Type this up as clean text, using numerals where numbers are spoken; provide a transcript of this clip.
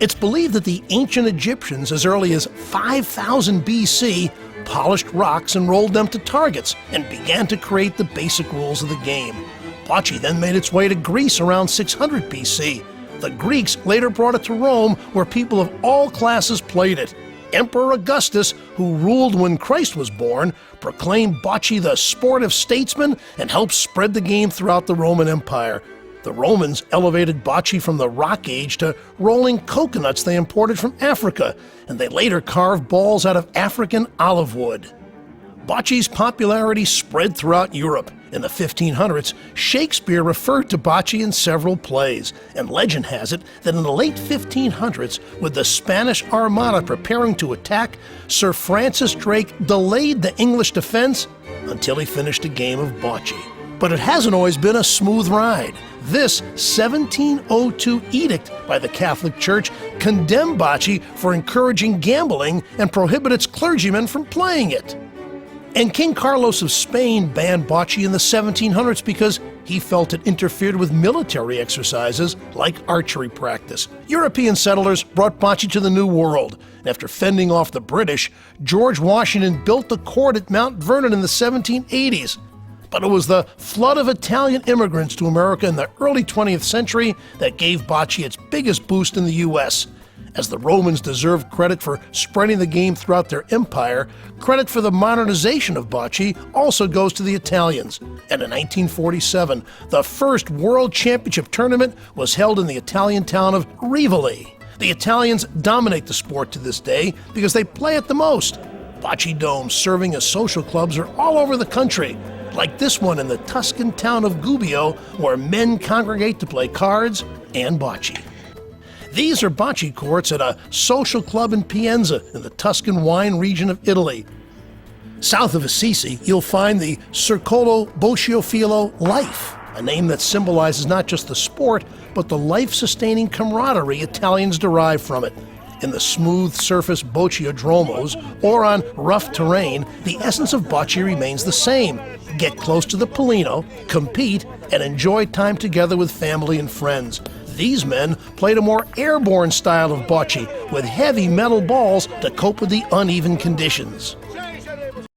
It's believed that the ancient Egyptians, as early as 5000 BC, polished rocks and rolled them to targets and began to create the basic rules of the game. Bocce then made its way to Greece around 600 BC. The Greeks later brought it to Rome, where people of all classes played it. Emperor Augustus, who ruled when Christ was born, proclaimed bocce the sport of statesmen and helped spread the game throughout the Roman Empire. The Romans elevated bocce from the Rock Age to rolling coconuts they imported from Africa, and they later carved balls out of African olive wood. Bocce's popularity spread throughout Europe. In the 1500s, Shakespeare referred to bocce in several plays, and legend has it that in the late 1500s, with the Spanish Armada preparing to attack, Sir Francis Drake delayed the English defense until he finished a game of bocce. But it hasn't always been a smooth ride. This 1702 edict by the Catholic Church condemned bocce for encouraging gambling and prohibited its clergymen from playing it. And King Carlos of Spain banned bocce in the 1700s because he felt it interfered with military exercises like archery practice. European settlers brought bocce to the New World. And after fending off the British, George Washington built the court at Mount Vernon in the 1780s. But it was the flood of Italian immigrants to America in the early 20th century that gave bocce its biggest boost in the U.S. As the Romans deserved credit for spreading the game throughout their empire, credit for the modernization of bocce also goes to the Italians. And in 1947, the first World Championship tournament was held in the Italian town of Rivoli. The Italians dominate the sport to this day because they play it the most. Bocce domes serving as social clubs are all over the country, like this one in the Tuscan town of Gubbio, where men congregate to play cards and bocce. These are bocce courts at a social club in Pienza in the Tuscan wine region of Italy. South of Assisi, you'll find the Circolo Bocciofilo Life, a name that symbolizes not just the sport, but the life-sustaining camaraderie Italians derive from it. In the smooth surface bocciodromos or on rough terrain, the essence of bocce remains the same. Get close to the Polino, compete, and enjoy time together with family and friends. These men played a more airborne style of bocce with heavy metal balls to cope with the uneven conditions.